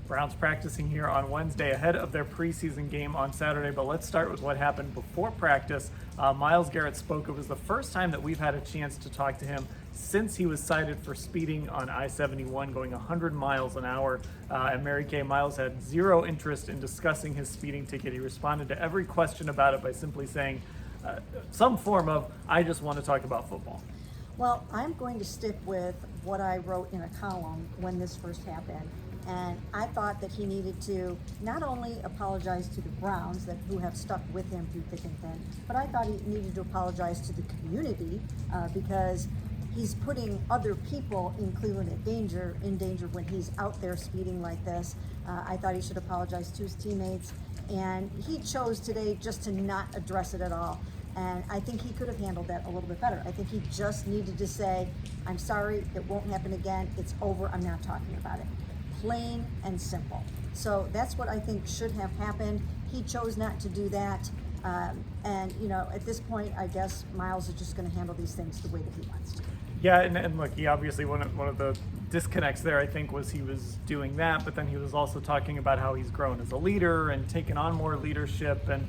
Browns practicing here on Wednesday ahead of their preseason game on Saturday, but let's start with what happened before practice. Myles Garrett spoke. It was the first time that we've had a chance to talk to him since he was cited for speeding on I-71 going 100 miles an hour. And Mary Kay, Myles had zero interest in discussing his speeding ticket. He responded to every question about it by simply saying some form of, "I just want to talk about football." Well, I'm going to stick with what I wrote in a column when this first happened. And I thought that he needed to not only apologize to the Browns who have stuck with him through thick and thin, but I thought he needed to apologize to the community because he's putting other people in Cleveland in danger when he's out there speeding like this. I thought he should apologize to his teammates, and he chose today just to not address it at all. And I think he could have handled that a little bit better. I think he just needed to say, "I'm sorry, it won't happen again. It's over. I'm not talking about it." Plain and simple. So that's what I think should have happened. He chose not to do that. And, at this point, I guess Myles is just going to handle these things the way that he wants to. Yeah, and look, he obviously, one of the disconnects there, I think, was he was doing that, but then he was also talking about how he's grown as a leader and taken on more leadership. And,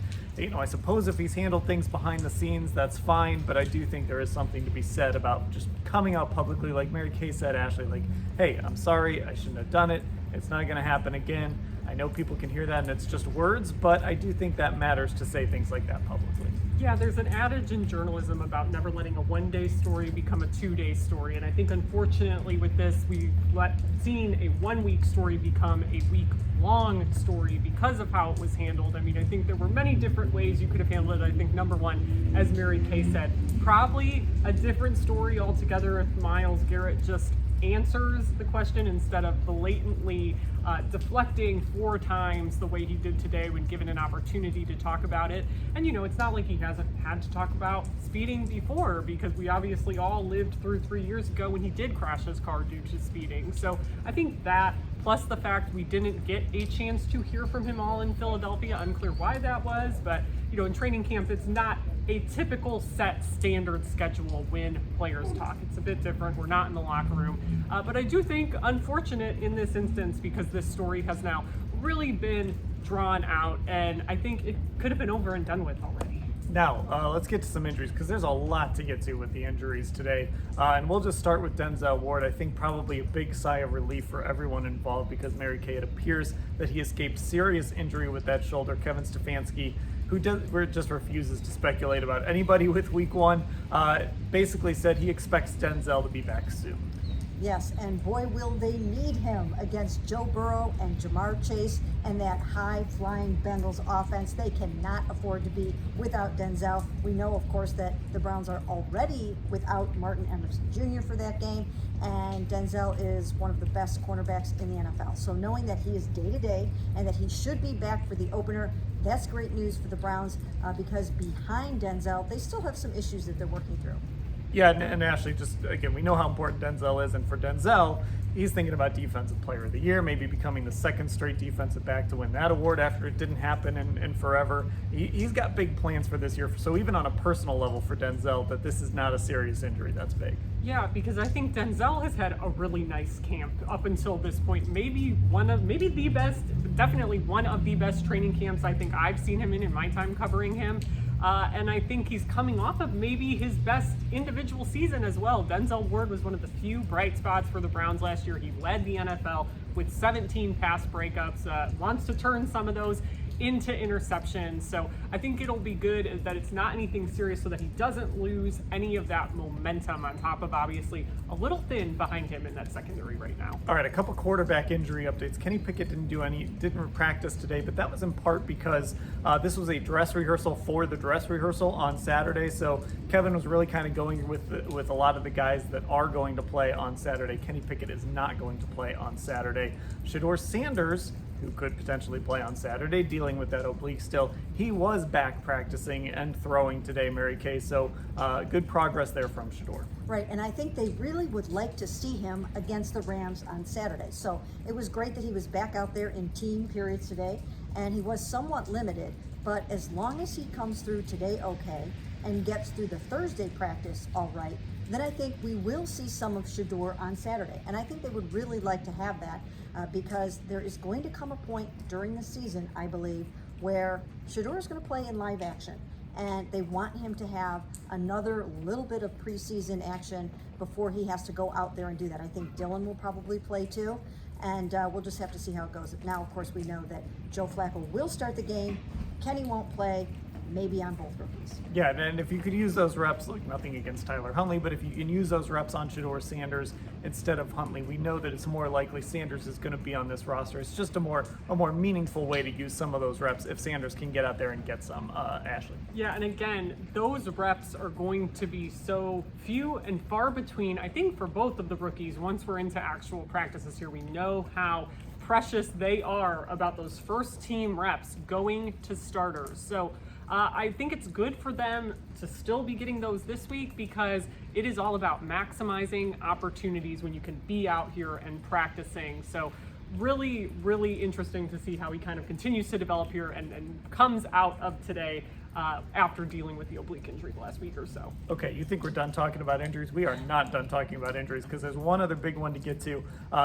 I suppose if he's handled things behind the scenes, that's fine, but I do think there is something to be said about just coming out publicly, like Mary Kay said, Ashley, like, "Hey, I'm sorry, I shouldn't have done it. It's not going to happen again." I know people can hear that and it's just words, but I do think that matters to say things like that publicly. Yeah, there's an adage in journalism about never letting a one-day story become a two-day story. And I think, unfortunately, with this, we've seen a one-week story become a week-long story because of how it was handled. I mean, I think there were many different ways you could have handled it. I think, number one, as Mary Kay said, probably a different story altogether if Myles Garrett just answers the question instead of blatantly deflecting 4 times the way he did today when given an opportunity to talk about it. And it's not like he hasn't had to talk about speeding before, because we obviously all lived through 3 years ago when he did crash his car due to speeding. So I think that, plus the fact we didn't get a chance to hear from him all in Philadelphia, unclear why that was, but in training camp it's not a typical set standard schedule when players talk. It's a bit different. We're not in the locker room. But I do think unfortunate in this instance because this story has now really been drawn out, and I think it could have been over and done with already. Now, let's get to some injuries because there's a lot to get to with the injuries today. And we'll just start with Denzel Ward. I think probably a big sigh of relief for everyone involved because Mary Kay, it appears that he escaped serious injury with that shoulder. Kevin Stefanski, who just refuses to speculate about anybody with week 1, basically said he expects Denzel to be back soon. Yes, and boy, will they need him against Joe Burrow and Jamar Chase and that high-flying Bengals offense. They cannot afford to be without Denzel. We know, of course, that the Browns are already without Martin Emerson Jr. for that game, and Denzel is one of the best cornerbacks in the NFL. So knowing that he is day-to-day and that he should be back for the opener, that's great news for the Browns because behind Denzel, they still have some issues that they're working through. Yeah, and Ashley, just again, we know how important Denzel is, and for Denzel, he's thinking about Defensive Player of the Year, maybe becoming the second straight defensive back to win that award after it didn't happen in forever. He's got big plans for this year, so even on a personal level for Denzel, that this is not a serious injury, that's big. Yeah, because I think Denzel has had a really nice camp up until this point. Maybe the best, definitely one of the best training camps I think I've seen him in my time covering him. And I think he's coming off of maybe his best individual season as well. Denzel Ward was one of the few bright spots for the Browns last year. He led the NFL with 17 pass breakups, wants to turn some of those into interceptions. So I think it'll be good that it's not anything serious so that he doesn't lose any of that momentum on top of obviously a little thin behind him in that secondary right now. All right, a couple quarterback injury updates. Kenny Pickett didn't practice today, but that was in part because this was a dress rehearsal for the dress rehearsal on Saturday. So Kevin was really kind of going with a lot of the guys that are going to play on Saturday. Kenny Pickett is not going to play on Saturday. Shedeur Sanders, who could potentially play on Saturday, dealing with that oblique still. He was back practicing and throwing today, Mary Kay, so good progress there from Shedeur. Right, and I think they really would like to see him against the Rams on Saturday. So it was great that he was back out there in team periods today, and he was somewhat limited, but as long as he comes through today okay and gets through the Thursday practice all right, then I think we will see some of Shedeur on Saturday. And I think they would really like to have that because there is going to come a point during the season, I believe, where Shedeur is going to play in live action. And they want him to have another little bit of preseason action before he has to go out there and do that. I think Dylan will probably play too. And we'll just have to see how it goes. Now, of course, we know that Joe Flacco will start the game. Kenny won't play, maybe on both rookies. Yeah, and if you could use those reps, like nothing against Tyler Huntley, but if you can use those reps on Shedeur Sanders instead of Huntley, we know that it's more likely Sanders is going to be on this roster. It's just a more meaningful way to use some of those reps if Sanders can get out there and get some. Ashley. Yeah, and again, those reps are going to be so few and far between, I think, for both of the rookies. Once we're into actual practices here, we know how precious they are about those first team reps going to starters. So I think it's good for them to still be getting those this week because it is all about maximizing opportunities when you can be out here and practicing. So really, really interesting to see how he kind of continues to develop here and comes out of today after dealing with the oblique injury the last week or so. Okay, you think we're done talking about injuries? We are not done talking about injuries because there's one other big one to get to.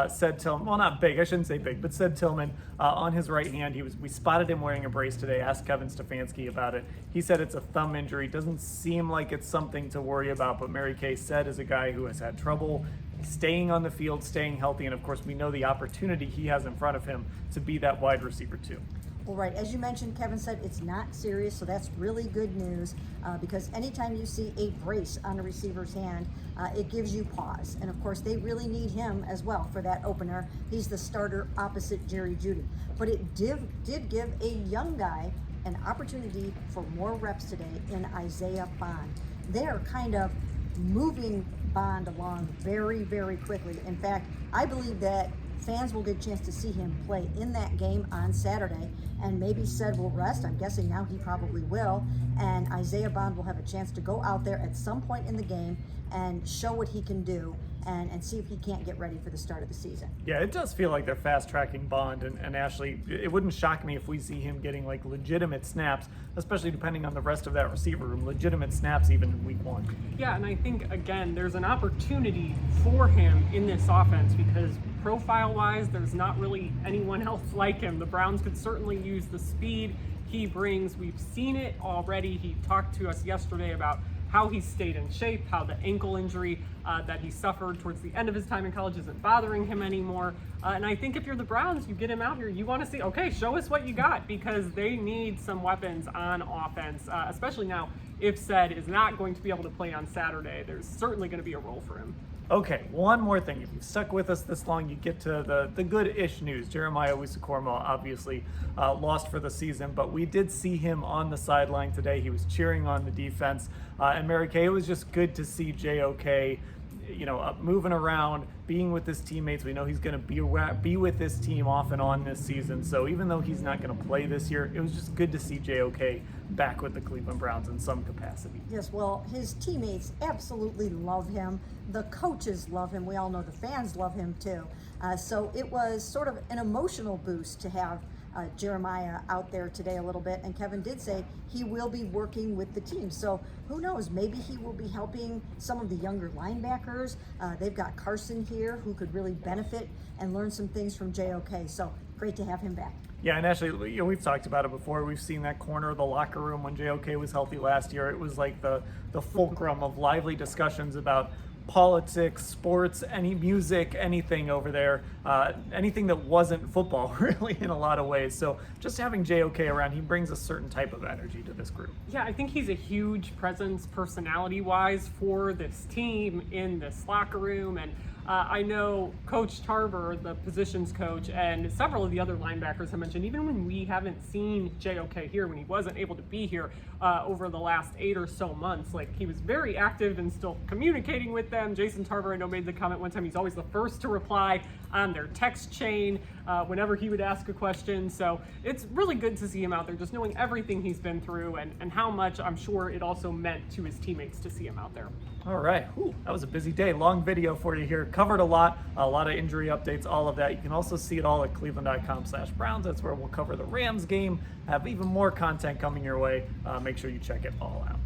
Said Tillman, well, not big, I shouldn't say big, but said Tillman on his right hand. We spotted him wearing a brace today. Asked Kevin Stefanski about it. He said it's a thumb injury. Doesn't seem like it's something to worry about, but Mary Kay said as a guy who has had trouble staying on the field, staying healthy, and of course we know the opportunity he has in front of him to be that wide receiver too. Well, right, as you mentioned, Kevin said it's not serious, so that's really good news because anytime you see a brace on a receiver's hand, it gives you pause. And of course, they really need him as well for that opener. He's the starter opposite Jerry Jeudy. But it did give a young guy an opportunity for more reps today in Isaiah Bond. They're kind of moving Bond along very, very quickly. In fact, I believe that fans will get a chance to see him play in that game on Saturday, and maybe Said will rest. I'm guessing now he probably will, and Isaiah Bond will have a chance to go out there at some point in the game and show what he can do and see if he can't get ready for the start of the season. Yeah, it does feel like they're fast-tracking Bond, and Ashley, it wouldn't shock me if we see him getting like legitimate snaps, especially depending on the rest of that receiver room, legitimate snaps even in week one. Yeah, and I think, again, there's an opportunity for him in this offense because profile-wise, there's not really anyone else like him. The Browns could certainly use the speed he brings. We've seen it already. He talked to us yesterday about how he stayed in shape, how the ankle injury that he suffered towards the end of his time in college isn't bothering him anymore. And I think if you're the Browns, you get him out here, you want to see, okay, show us what you got because they need some weapons on offense, especially now if Said is not going to be able to play on Saturday. There's certainly going to be a role for him. Okay, one more thing. If you've stuck with us this long, you get to the good-ish news. Jeremiah Owusu-Koramoah obviously lost for the season, but we did see him on the sideline today. He was cheering on the defense. And Mary Kay, it was just good to see JOK, moving around, being with his teammates. We know he's going to be with this team off and on this season. So even though he's not going to play this year, it was just good to see JOK back with the Cleveland Browns in some capacity. Yes, well, his teammates absolutely love him. The coaches love him. We all know the fans love him too. So it was sort of an emotional boost to have Jeremiah out there today a little bit. And Kevin did say he will be working with the team. So who knows, maybe he will be helping some of the younger linebackers. They've got Carson here who could really benefit and learn some things from JOK. So great to have him back. Yeah, and actually, we've talked about it before. We've seen that corner of the locker room when JOK was healthy last year. It was like the fulcrum of lively discussions about politics, sports, any music, anything over there, anything that wasn't football, really, in a lot of ways. So just having JOK around, he brings a certain type of energy to this group. Yeah, I think he's a huge presence personality-wise for this team in this locker room. And I know Coach Tarver, the positions coach, and several of the other linebackers have mentioned, even when we haven't seen JOK here, when he wasn't able to be here over the last 8 or so months, like he was very active and still communicating with them. Jason Tarver, I know, made the comment one time, he's always the first to reply on their text chain whenever he would ask a question. So it's really good to see him out there, just knowing everything he's been through and how much I'm sure it also meant to his teammates to see him out there. All right. Whew, that was a busy day. Long video for you here. Covered a lot of injury updates, all of that. You can also see it all at cleveland.com/Browns. That's where we'll cover the Rams game, have even more content coming your way. Make sure you check it all out.